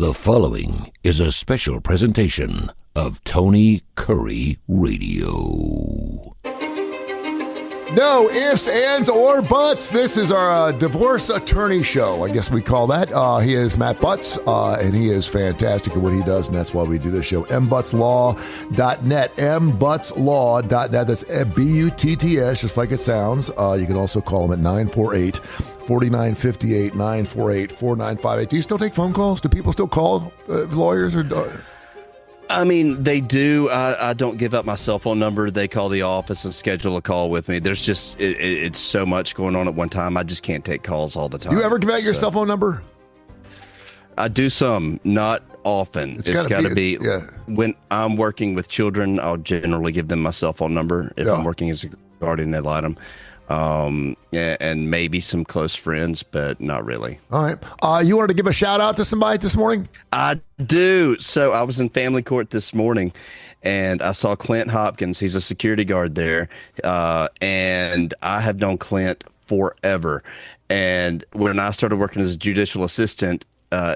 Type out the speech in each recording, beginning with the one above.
The following is a special presentation of Tony Kurre Radio. No ifs, ands, or buts. This is our divorce attorney show. I guess we call that. He is Matt Butts, and he is fantastic at what he does, and that's why we do this show. mbutslaw.net. mbutslaw.net. That's B-U-T-T-S, just like it sounds. You can also call him at 948-4958, 948-4958. Do you still take phone calls? Do people still call lawyers? Or? I mean, they do. I don't give up my cell phone number. They call the office and schedule a call with me. There's just, it's so much going on at one time. I just can't take calls all the time. Do you ever give out your cell phone number? I do some, not often. It's got to be when I'm working with children, I'll generally give them my cell phone number if I'm working as a guardian ad litem. And maybe some close friends, but not really. All right. You wanted to give a shout out to somebody this morning? I do. So I was in family court this morning and I saw Clint Hopkins. He's a security guard there. And I have known Clint forever. And when I started working as a judicial assistant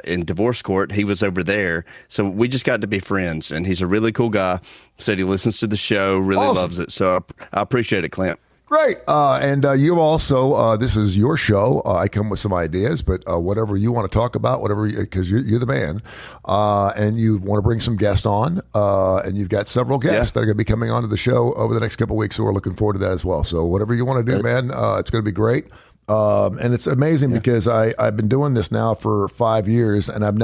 in divorce court, he was over there. So we just got to be friends, and he's a really cool guy. Said he listens to the show, really loves it. So I appreciate it, Clint. Great. And you also, this is your show. I come with some ideas, but whatever you want to talk about, because you're the man, and you want to bring some guests on, and you've got several guests that are going to be coming onto the show over the next couple of weeks, so we're looking forward to that as well. So whatever you want to do, man, it's going to be great. And it's amazing because I've been doing this now for 5 years, and I've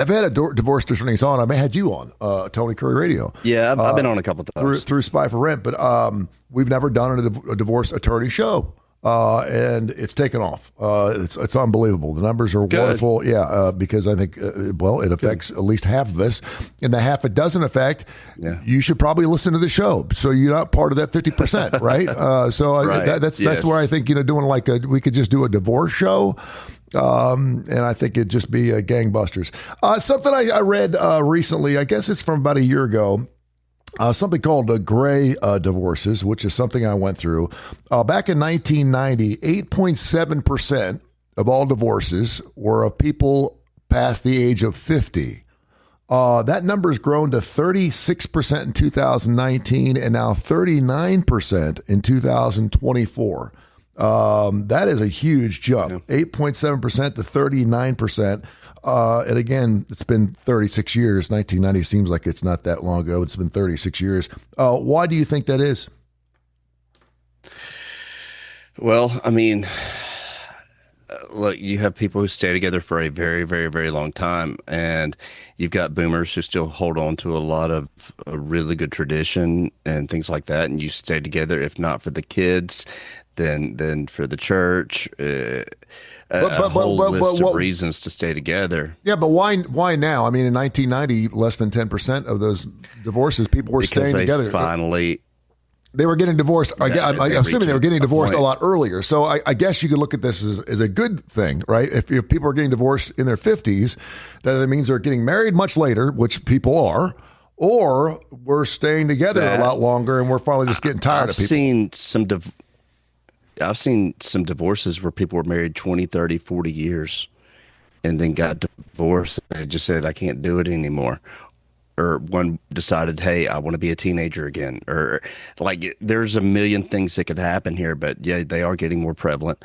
had a divorce attorneys on. I may have had you on Tony Kurre Radio. Yeah, I've been on a couple times through Spy for Rent, but we've never done a divorce attorney show, and it's taken off. It's unbelievable. The numbers are wonderful. Yeah, because I think it affects at least half of us, and the half it doesn't affect. Yeah. You should probably listen to the show, so you're not part of that 50%, right? That's where I think doing we could just do a divorce show. And I think it'd just be gangbusters. Something I read recently, I guess it's from about a year ago, something called gray divorces, which is something I went through. Back in 1990, 8.7% of all divorces were of people past the age of 50. That number has grown to 36% in 2019 and now 39% in 2024. That is a huge jump, 8.7% to 39%. And again, it's been 36 years. 1990 seems like it's not that long ago. It's been 36 years. Why do you think that is? Well, I mean, look, you have people who stay together for a very, very, very long time, and you've got boomers who still hold on to a lot of a really good tradition and things like that. And you stay together, if not for the kids, then for the church, a whole list of reasons to stay together. Yeah, but why now? I mean, in 1990, less than 10% of those divorces, people were staying together. They were getting divorced. I'm assuming they were getting divorced a lot earlier. So I guess you could look at this as a good thing, right? If people are getting divorced in their 50s, that means they're getting married much later, which people are, or we're staying together a lot longer, and we're finally just getting tired of people. I've seen some divorces where people were married 20, 30, 40 years and then got divorced and just said, I can't do it anymore. Or one decided, hey, I want to be a teenager again. Or there's a million things that could happen here, but yeah, they are getting more prevalent.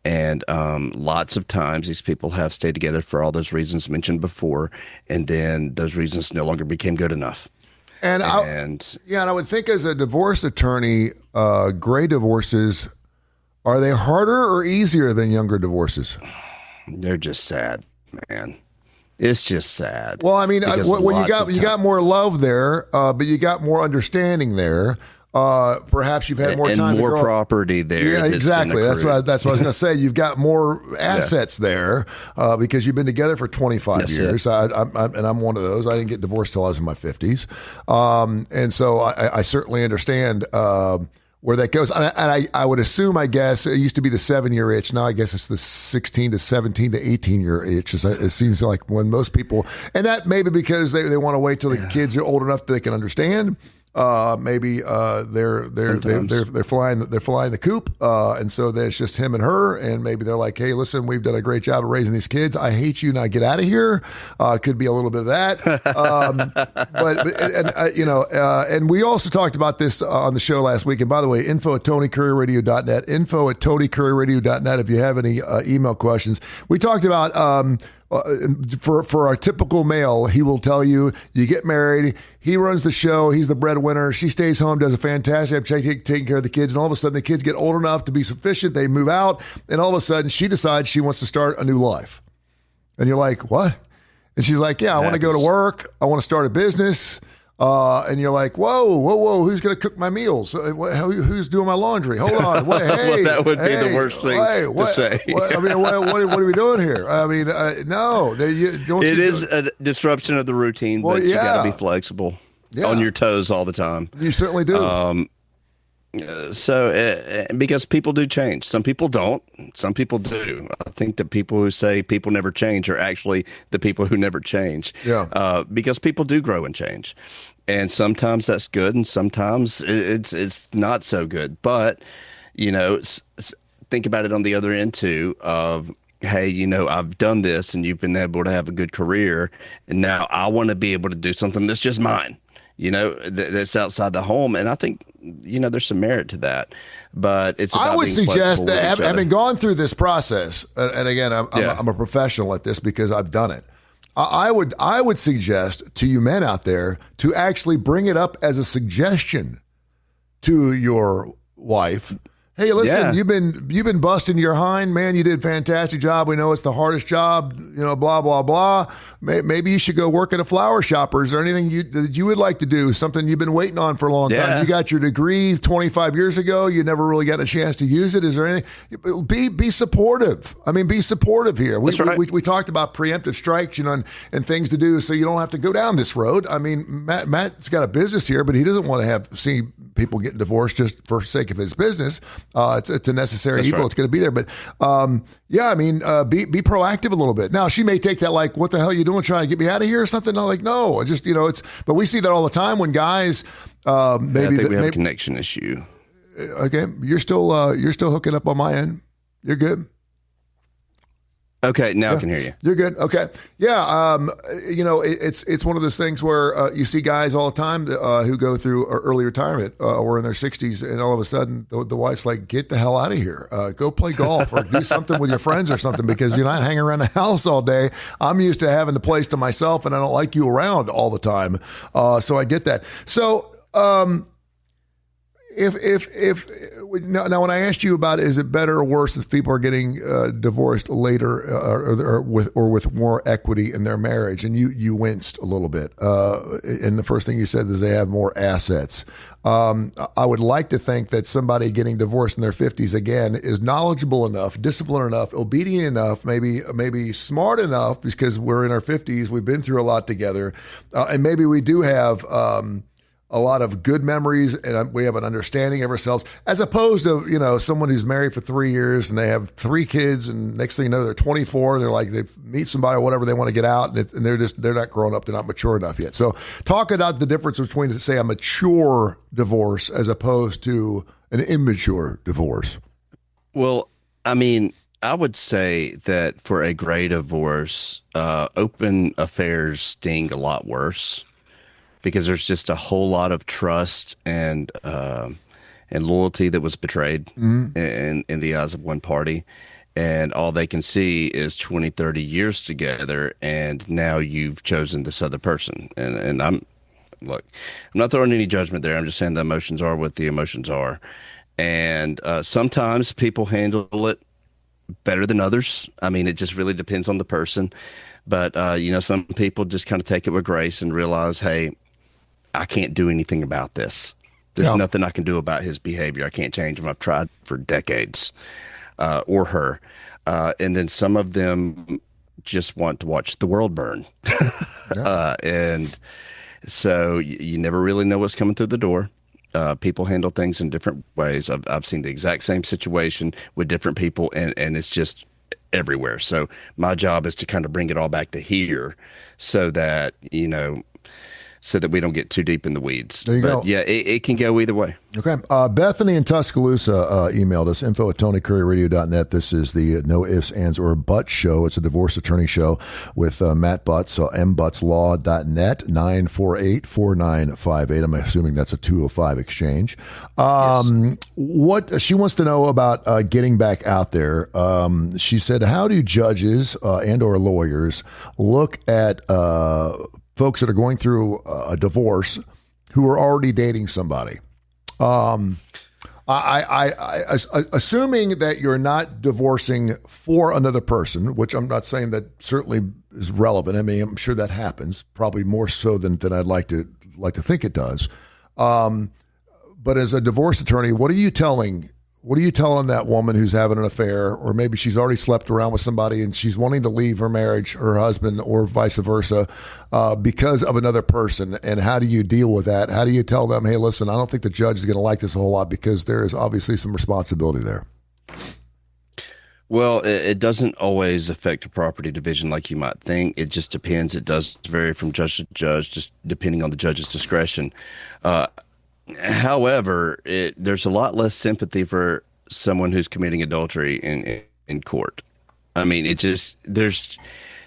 And lots of times these people have stayed together for all those reasons mentioned before, and then those reasons no longer became good enough. And I would think as a divorce attorney, gray divorces, are they harder or easier than younger divorces? They're just sad, man. It's just sad. Well, I mean, you got more love there, but you got more understanding there. Perhaps you've had more time and more property there. Yeah, exactly. That's what I was going to say. You've got more assets there because you've been together for 25 years. I'm one of those. I didn't get divorced till I was in my 50s, and so I certainly understand where that goes. And I would assume, I guess, it used to be the 7-year itch. Now I guess it's the 16 to 17 to 18-year itch. It seems like when most people, and that maybe because they want to wait till the kids are old enough that they can understand. Maybe they're flying the coop, and so it's just him and her, and maybe they're like, hey, listen, we've done a great job of raising these kids. I hate you, now get out of here. Could be a little bit of that, and we also talked about this on the show last week. And by the way, info@TonyCurryRadio.net, info@TonyCurryRadio.net. If you have any email questions, we talked about. For a typical male, he will tell you, you get married, he runs the show, he's the breadwinner, she stays home, does a fantastic job taking care of the kids, and all of a sudden the kids get old enough to be sufficient, they move out, and all of a sudden she decides she wants to start a new life. And you're like, what? And she's like, yeah, I want to go to work, I want to start a business. And you're like, whoa, who's going to cook my meals? Who's doing my laundry? Hold on. Wait, hey, that would be the worst thing to say. I mean, what are we doing here? I mean, no. It is a disruption of the routine, but you got to be flexible on your toes all the time. You certainly do. Because people do change. Some people don't. Some people do. I think that people who say people never change are actually the people who never change. Yeah. Because people do grow and change. And sometimes that's good, and sometimes it's not so good. But, think about it on the other end, too, of, hey, I've done this, and you've been able to have a good career, and now I want to be able to do something that's just mine, that's outside the home. And I think, there's some merit to that. But it's about I would being suggest that, having other. gone through this process, and again, I'm a professional at this because I've done it. I would suggest to you men out there to actually bring it up as a suggestion to your wife. Hey, listen, you've been busting your hind, man. You did a fantastic job. We know it's the hardest job, blah, blah, blah. Maybe you should go work at a flower shop, or is there anything that you would like to do, something you've been waiting on for a long time? You got your degree 25 years ago. You never really got a chance to use it. Is there anything? Be supportive. I mean, be supportive here. That's right. We talked about preemptive strikes, and things to do so you don't have to go down this road. I mean, Matt's got a business here, but he doesn't want to see people getting divorced just for sake of his business. It's a necessary evil. Right. It's going to be there. But be proactive a little bit. Now, she may take that like, what the hell are you doing trying to get me out of here or something? I'm like, no, just, but we see that all the time when guys, I think we have a connection issue. Okay. You're still hooking up on my end. You're good. Okay, now I can hear you. You're good. Okay. Yeah. It's one of those things where you see guys all the time who go through early retirement or in their 60s, and all of a sudden the wife's like, get the hell out of here. Go play golf or do something with your friends or something, because you're not hanging around the house all day. I'm used to having the place to myself, and I don't like you around all the time. So I get that. So, If now, when I asked you about, is it better or worse if people are getting divorced later or with more equity in their marriage, and you winced a little bit, and the first thing you said is they have more assets. I would like to think that somebody getting divorced in their 50s again is knowledgeable enough, disciplined enough, obedient enough, maybe smart enough, because we're in our 50s, we've been through a lot together, and maybe we do have a lot of good memories, and we have an understanding of ourselves, as opposed to, someone who's married for 3 years and they have 3 kids, and next thing you know, they're 24 and they're like, they meet somebody or whatever, they want to get out, and they're not grown up, they're not mature enough yet. So talk about the difference between, say, a mature divorce as opposed to an immature divorce. Well, I mean, I would say that for a gray divorce, open affairs sting a lot worse, because there's just a whole lot of trust and loyalty that was betrayed in the eyes of one party. And all they can see is 20, 30 years together, and now you've chosen this other person. And I'm not throwing any judgment there. I'm just saying the emotions are what the emotions are. And sometimes people handle it better than others. I mean, it just really depends on the person. But, some people just kind of take it with grace and realize, hey, I can't do anything about this. There's nothing I can do about his behavior. I can't change him. I've tried for decades, or her. And then some of them just want to watch the world burn. And so you never really know what's coming through the door. People handle things in different ways. I've seen the exact same situation with different people, and it's just everywhere. So my job is to kind of bring it all back to here, so that, so that we don't get too deep in the weeds. There you go. Yeah, it can go either way. Okay. Bethany in Tuscaloosa emailed us, info@TonyCurryRadio.net. This is the No Ifs, Ands, or Buts show. It's a divorce attorney show with Matt Butts, mbuttslaw.net, 948-4958. I'm assuming that's a 205 exchange. Yes. What she wants to know about getting back out there. She said, how do judges and or lawyers look at folks that are going through a divorce who are already dating somebody? Assuming that you're not divorcing for another person, which I'm not saying that certainly is relevant. I mean, I'm sure that happens, probably more so than I'd like to think it does. But as a divorce attorney, what are you telling that woman who's having an affair, or maybe she's already slept around with somebody and she's wanting to leave her marriage, her husband, or vice versa, because of another person? And how do you deal with that? How do you tell them, hey, listen, I don't think the judge is going to like this a whole lot, because there is obviously some responsibility there? Well, it doesn't always affect a property division like you might think. It just depends. It does vary from judge to judge, just depending on the judge's discretion. However, there's a lot less sympathy for someone who's committing adultery in court. I mean,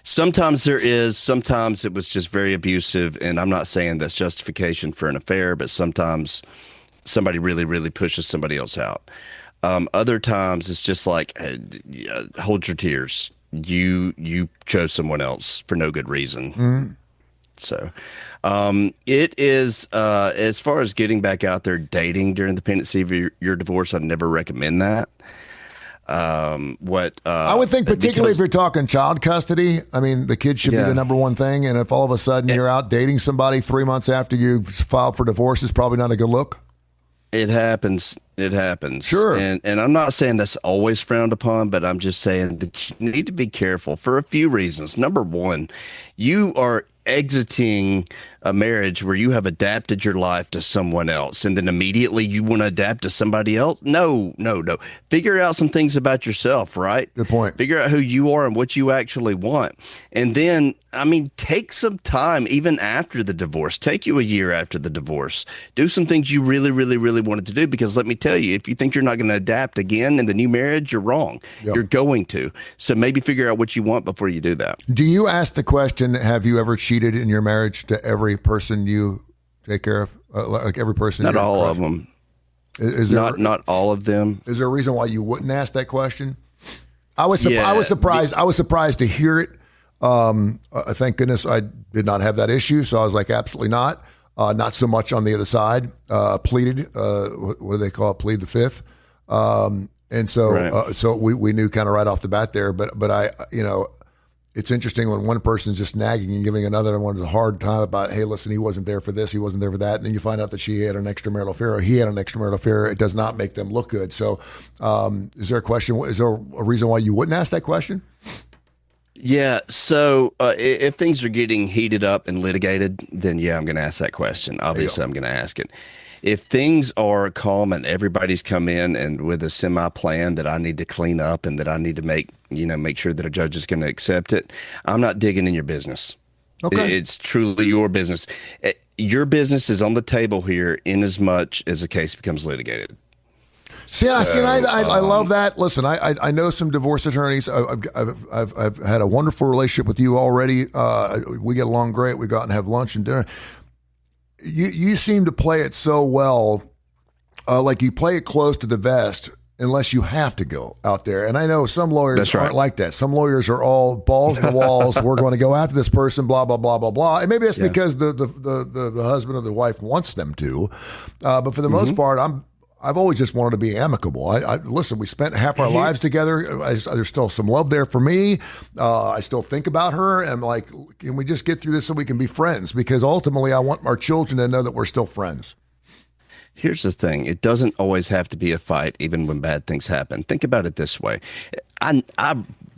sometimes there is, sometimes it was just very abusive, and I'm not saying that's justification for an affair, but sometimes somebody really, really pushes somebody else out. Other times it's just like, hold your tears. You chose someone else for no good reason. Mm-hmm. So it is, as far as getting back out there dating during the pendency of your divorce, I'd never recommend that. I would think, particularly if you're talking child custody, I mean, the kids should be the number one thing. And if all of a sudden you're out dating somebody 3 months after you've filed for divorce, is probably not a good look. It happens. It happens. Sure. And I'm not saying that's always frowned upon, but I'm just saying that you need to be careful for a few reasons. Number one, you are exiting a marriage where you have adapted your life to someone else, and then immediately you want to adapt to somebody else. No. Figure out some things about yourself, right? Good point. Figure out who you are and what you actually want. And then, I mean, take some time, even after the divorce. Take you a year after the divorce. Do some things you really, really, really wanted to do, because let me tell you, if you think you're not going to adapt again in the new marriage, you're wrong. Yep. You're going to. So maybe figure out what you want before you do that. Do you ask the question, have you ever cheated in your marriage, to every person you take care of? Like every person? Not all of them. Is there, not all of them. Is there a reason why you wouldn't ask that question? I was surprised. I was surprised to hear it. Thank goodness I did not have that issue. So I was like, absolutely not. Not so much on the other side. Pleaded. What do they call it? Plead the fifth. And so, right. So we knew kind of right off the bat there. But I, it's interesting when one person's just nagging and giving another one a hard time about, hey, listen, he wasn't there for this, he wasn't there for that, and then you find out that she had an extramarital affair, or he had an extramarital affair. It does not make them look good. So, is there a question? Is there a reason why you wouldn't ask that question? Yeah. So, if things are getting heated up and litigated, then yeah, I'm going to ask that question. Obviously, I'm going to ask it. If things are calm and everybody's come in and with a semi-plan that I need to clean up and that I need to make sure that a judge is going to accept it, I'm not digging in your business. Okay. It's truly your business. Your business is on the table here in as much as the case becomes litigated. I love that. Listen, I know some divorce attorneys. I've had a wonderful relationship with you already. We get along great. We go out and have lunch and dinner. You seem to play it so well, like you play it close to the vest unless you have to go out there. And I know some lawyers aren't like that. Some lawyers are all balls to the walls. We're going to go after this person, blah, blah, blah, blah, blah. And maybe that's because the husband or the wife wants them to. But for the most part, I've always just wanted to be amicable. Listen, we spent half our lives together. There's still some love there for me. I still think about her. And I'm like, can we just get through this so we can be friends? Because ultimately, I want our children to know that we're still friends. Here's the thing. It doesn't always have to be a fight, even when bad things happen. Think about it this way. I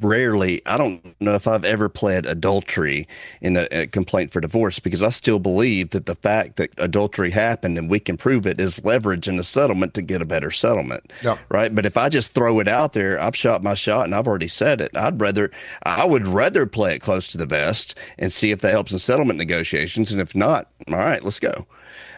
rarely, I don't know if I've ever pled adultery in a complaint for divorce, because I still believe that the fact that adultery happened and we can prove it is leverage in the settlement to get a better settlement. Yep. Right. But if I just throw it out there, I've shot my shot and I've already said it. I would rather play it close to the vest and see if that helps in settlement negotiations. And if not, all right, let's go.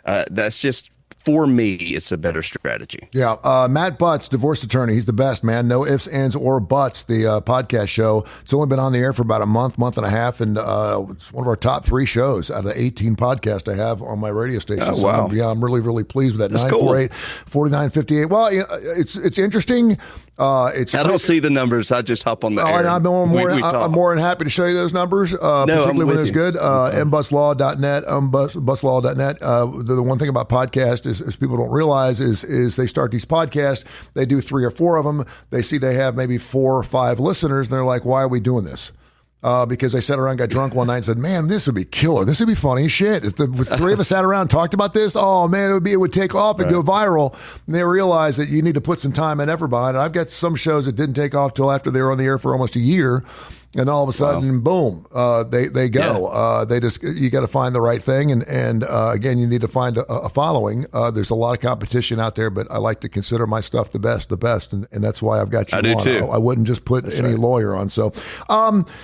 That's just, for me, it's a better strategy. Yeah. Matt Butts, divorce attorney. He's the best, man. No ifs, ands, or buts. The podcast show. It's only been on the air for about a month and a half. And it's one of our top 3 shows out of the 18 podcasts I have on my radio station. Oh, wow. So I'm really, really pleased with that. That's 948-4958. Well, it's interesting. I don't see the numbers. I just hop on the air. And I'm more than happy to show you those numbers, particularly when it's good. mbutslaw.net, mbutslaw.net. The one thing about podcast is people don't realize is they start these podcasts, they do 3 or 4 of them, they see they have maybe 4 or 5 listeners, and they're like, why are we doing this? Because they sat around, got drunk one night and said, man, this would be killer. This would be funny as shit. If the 3 of us sat around and talked about this, oh man, it would take off and go viral. And they realize that you need to put some time and effort behind it. I've got some shows that didn't take off till after they were on the air for almost a year. And all of a sudden, boom, they go. Yeah. You got to find the right thing. And again, you need to find a following. There's a lot of competition out there, but I like to consider my stuff the best. And that's why I've got you on. I do too. I wouldn't just put any lawyer on. So,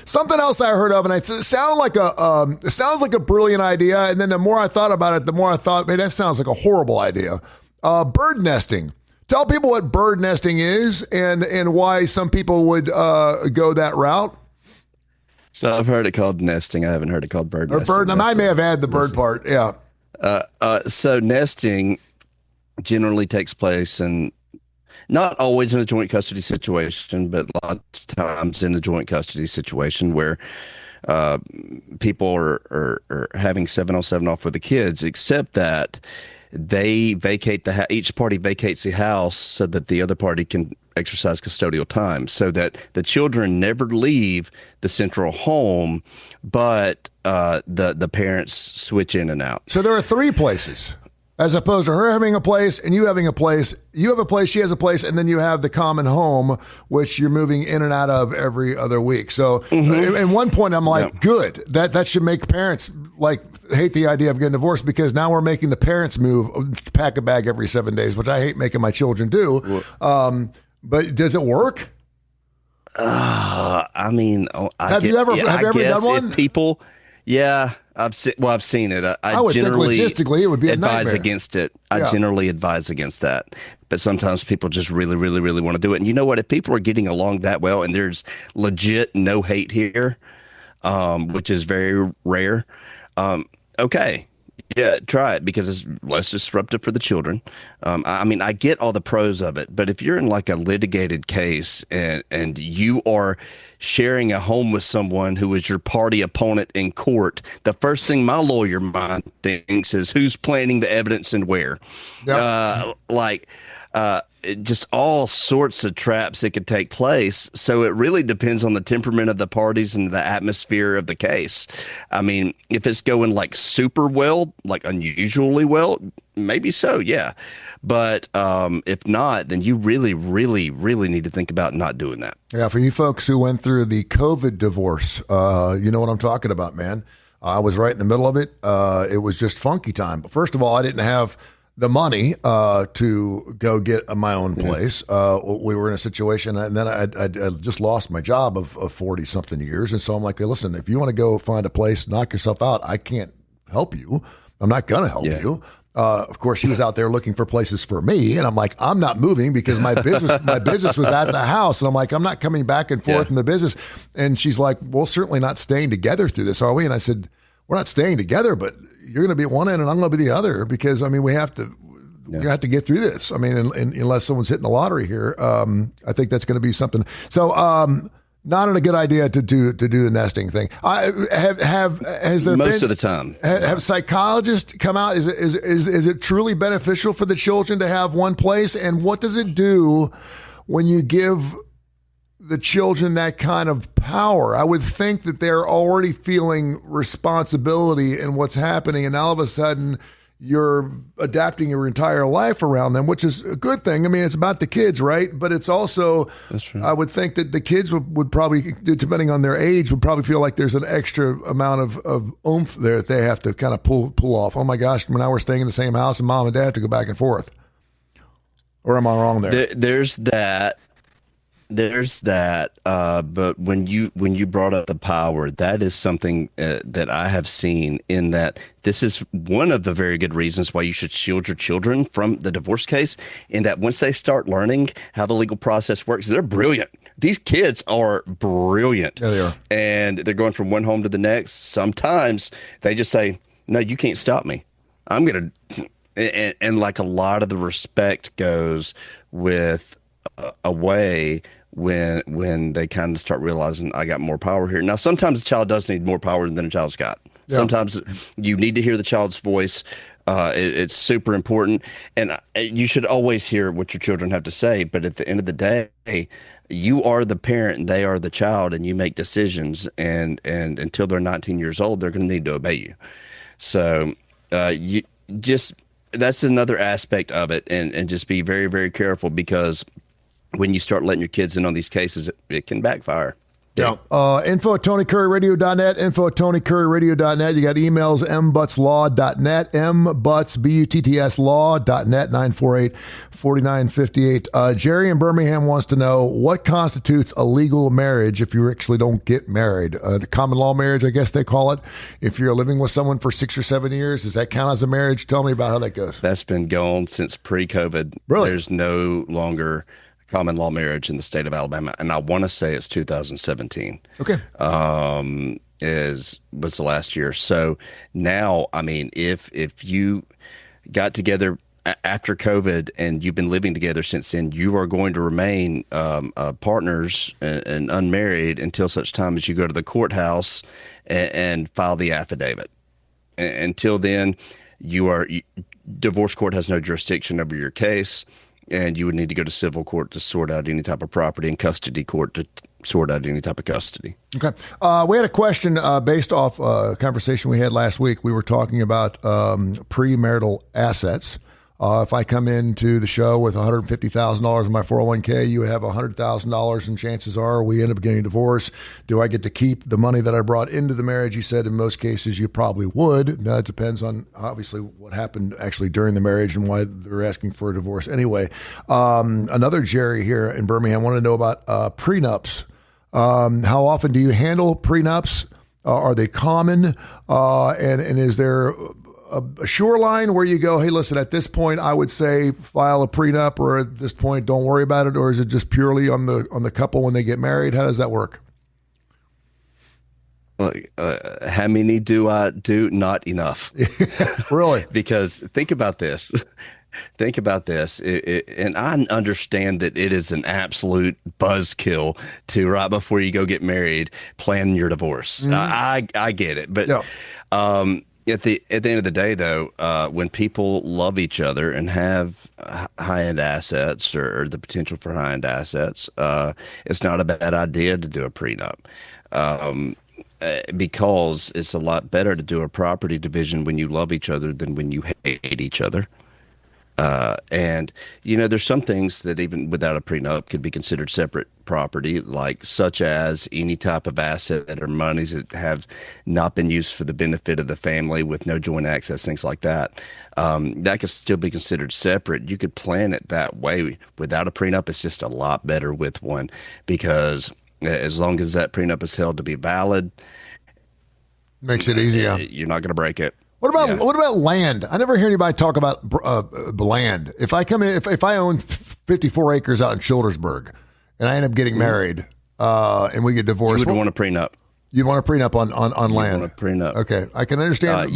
something else I heard of, and it sounds like a brilliant idea. And then the more I thought about it, the more I thought, man, that sounds like a horrible idea. Bird nesting. Tell people what bird nesting is and why some people would go that route. So I've heard it called nesting. I haven't heard it called bird nesting. I may have had the bird part. Yeah. So nesting generally takes place in, not always in a joint custody situation, but lots of times in a joint custody situation where people are having 7-on-7 off with the kids, except that they vacate each party vacates the house so that the other party can exercise custodial time, so that the children never leave the central home, but the parents switch in and out. So there are 3 places, as opposed to her having a place and you having a place. You have a place, she has a place, and then you have the common home, which you're moving in and out of every other week. So at one point, I'm like, good. That should make parents hate the idea of getting divorced, because now we're making the parents pack a bag every 7 days, which I hate making my children do. But does it work? I mean, have you ever done one? People, I've seen it. I would generally think logistically it would be advise against it. I generally advise against that. But sometimes people just really, really, really want to do it. And you know what? If people are getting along that well, and there's legit no hate here, which is very rare, okay. Yeah, try it, because it's less disruptive for the children. I mean, I get all the pros of it, but if you're in like a litigated case and you are sharing a home with someone who is your party opponent in court, the first thing my lawyer mind thinks is who's planning the evidence and where. Yep. Just all sorts of traps that could take place. So it really depends on the temperament of the parties and the atmosphere of the case. I mean, if it's going like super well, like unusually well, maybe so, yeah. But if not, then you really, really, really need to think about not doing that. Yeah, for you folks who went through the COVID divorce, you know what I'm talking about, man. I was right in the middle of it. It was just funky time. But first of all, I didn't have the money to go get my own place. We were in a situation, and then I just lost my job of 40-something years. And so I'm like, hey, listen, if you want to go find a place, knock yourself out, I can't help you. I'm not going to help you. Of course, she was out there looking for places for me, and I'm like, I'm not moving because my business was at the house, and I'm like, I'm not coming back and forth in the business. And she's like, well, certainly not staying together through this, are we? And I said, we're not staying together, but you're going to be at one end and I'm going to be the other, because I mean, we have to get through this. I mean, unless someone's hitting the lottery here, I think that's going to be something. So, not a good idea to do the nesting thing. Has there most of the time have psychologists come out? Is it truly beneficial for the children to have one place? And what does it do when you give the children that kind of power? I would think that they're already feeling responsibility in what's happening, and all of a sudden you're adapting your entire life around them, which is a good thing. I mean, it's about the kids, right? But it's also, I would think that the kids would probably, depending on their age, would probably feel like there's an extra amount of oomph there that they have to kind of pull off. Oh my gosh, when I were staying in the same house and mom and dad have to go back and forth. Or am I wrong there? There's that. But when you brought up the power, that is something that I have seen, in that this is one of the very good reasons why you should shield your children from the divorce case, in that once they start learning how the legal process works, they're brilliant. These kids are brilliant. Yeah, they are. And they're going from one home to the next. Sometimes they just say, no, you can't stop me. I'm going to, and like a lot of the respect goes with away when they kind of start realizing I got more power here. Now, sometimes a child does need more power than a child's got. Yeah. Sometimes you need to hear the child's voice. It's super important, and you should always hear what your children have to say. But at the end of the day, you are the parent and they are the child, and you make decisions. And until they're 19 years old, they're going to need to obey you. So you just, that's another aspect of it, and just be very, very careful, because when you start letting your kids in on these cases, it can backfire. Yeah. Info at TonyCurryRadio.net, info at TonyCurryRadio.net. You got emails, mbutslaw.net, mbutts, B-U-T-T-S law.net, 948-4958. Jerry in Birmingham wants to know, what constitutes a legal marriage if you actually don't get married? A common law marriage, I guess they call it. If you're living with someone for 6 or 7 years, does that count as a marriage? Tell me about how that goes. That's been going since pre-COVID. Really? There's no longer common law marriage in the state of Alabama, and I want to say it's 2017. Okay. Was the last year. So now, I mean, if you got together after COVID and you've been living together since then, you are going to remain partners and unmarried until such time as you go to the courthouse and file the affidavit. Until then, divorce court has no jurisdiction over your case. And you would need to go to civil court to sort out any type of property, and custody court to sort out any type of custody. Okay. We had a question based off a conversation we had last week. We were talking about premarital assets. If I come into the show with $150,000 in my 401k, you have $100,000, and chances are we end up getting a divorce. Do I get to keep the money that I brought into the marriage? You said in most cases you probably would. Now, it depends on obviously what happened actually during the marriage and why they're asking for a divorce anyway. Another Jerry here in Birmingham wanted to know about prenups. How often do you handle prenups? Are they common? And is there a shoreline where you go, hey, listen, at this point, I would say file a prenup, or at this point, don't worry about it? Or is it just purely on the couple when they get married? How does that work? How many do I do? Not enough. Really? Because think about this. And I understand that it is an absolute buzzkill to, right before you go get married, plan your divorce. Mm-hmm. I get it. But at the end of the day, though, when people love each other and have high-end assets, or the potential for high-end assets, it's not a bad idea to do a prenup. Because it's a lot better to do a property division when you love each other than when you hate each other. And, there's some things that even without a prenup could be considered separate property, like such as any type of asset or monies that have not been used for the benefit of the family with no joint access, things like that. That could still be considered separate. You could plan it that way. Without a prenup, it's just a lot better with one, because as long as that prenup is held to be valid, makes it easier. You're not going to break it. What about land? I never hear anybody talk about land. If I come in, if I own 54 acres out in Childersburg, and I end up getting married, and we get divorced, you would want a prenup. You want a prenup on land? Want a prenup? Okay, I can understand.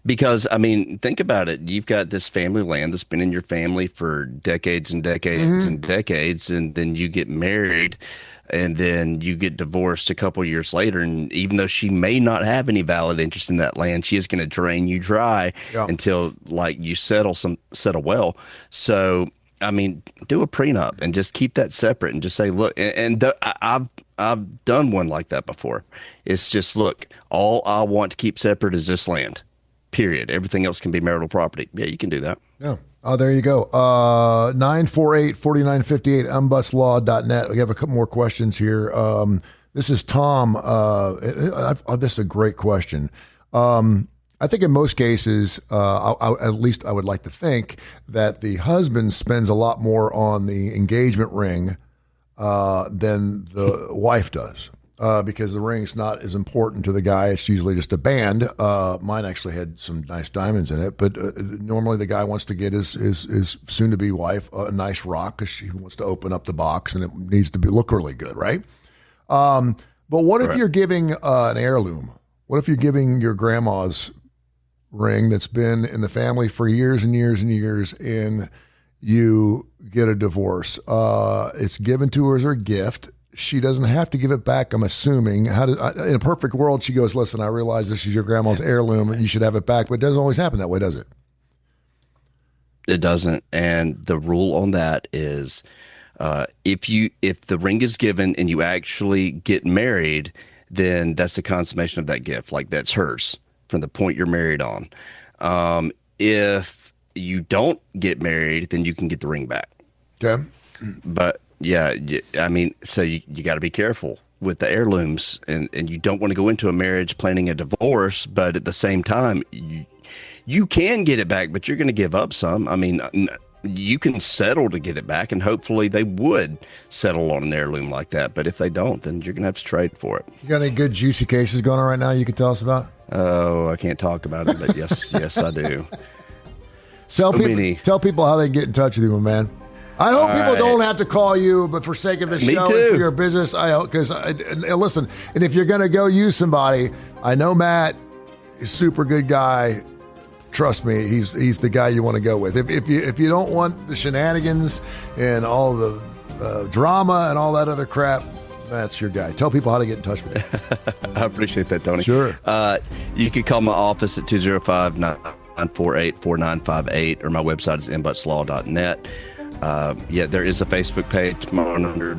Because I mean, think about it. You've got this family land that's been in your family for decades and decades and decades, and then you get married. And then you get divorced a couple years later, and even though she may not have any valid interest in that land, she is going to drain you dry until you settle well. So, I mean, do a prenup and just keep that separate, and just say, look, I've done one like that before. It's just, look, all I want to keep separate is this land. period. Everything else can be marital property. Yeah, you can do that. Yeah. Oh, there you go. 948-4958, unbustlaw.net. We have a couple more questions here. This is Tom. This is a great question. I think in most cases, at least I would like to think, that the husband spends a lot more on the engagement ring than the wife does. Because the ring's not as important to the guy. It's usually just a band. Mine actually had some nice diamonds in it, but normally the guy wants to get his soon-to-be wife a nice rock because she wants to open up the box and it needs to look really good, right? But what if you're giving an heirloom? What if you're giving your grandma's ring that's been in the family for years and years and years, and you get a divorce? It's given to her as her gift. She doesn't have to give it back, I'm assuming. In a perfect world, she goes, listen, I realize this is your grandma's heirloom and you should have it back, but it doesn't always happen that way, does it? It doesn't. And the rule on that is if the ring is given and you actually get married, then that's the consummation of that gift. Like, that's hers from the point you're married on. If you don't get married, then you can get the ring back. Okay. But yeah, I mean, so you got to be careful with the heirlooms, and you don't want to go into a marriage planning a divorce, but at the same time, you can get it back, but you're going to give up some. I mean, you can settle to get it back, and hopefully they would settle on an heirloom like that. But if they don't, then you're going to have to trade for it. You got any good juicy cases going on right now you can tell us about? Oh, I can't talk about it, but yes, I do. Tell people how they can get in touch with you, my man. I hope people don't have to call you, but for sake of the show and for your business, I hope, because listen, and if you're going to go use somebody, I know Matt is a super good guy. Trust me, he's the guy you want to go with. If you don't want the shenanigans and all the drama and all that other crap, that's your guy. Tell people how to get in touch with you. I appreciate that, Tony. Sure. You can call my office at 205-948-4958, or my website is inbutslaw.net. There is a Facebook page under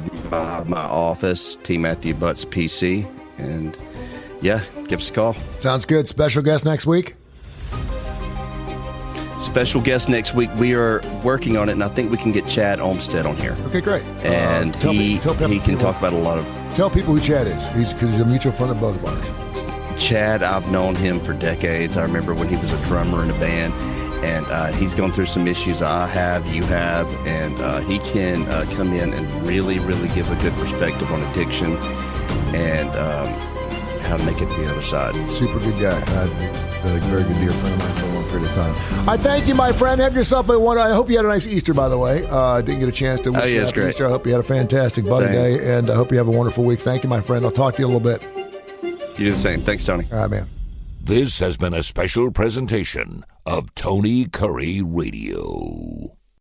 my office, T. Matthew Butts PC, and give us a call. Sounds good. Special guest next week? Special guest next week. We are working on it, and I think we can get Chad Olmsted on here. Okay, great. And he can talk about a lot of... Tell people who Chad is. Because he's a mutual friend of both of ours. Chad, I've known him for decades. I remember when he was a drummer in a band. And he's gone through some issues you have, and he can come in and really, really give a good perspective on addiction and how to make it to the other side. Super good guy. Been a very good dear friend of mine for a long period of time. I thank you, my friend. Have yourself a wonderful. I hope you had a nice Easter, by the way. Didn't get a chance to wish you happy Easter. I hope you had a fantastic Buddy Day, and I hope you have a wonderful week. Thank you, my friend. I'll talk to you in a little bit. You do the same. Thanks, Tony. All right, man. This has been a special presentation of Tony Curry Radio.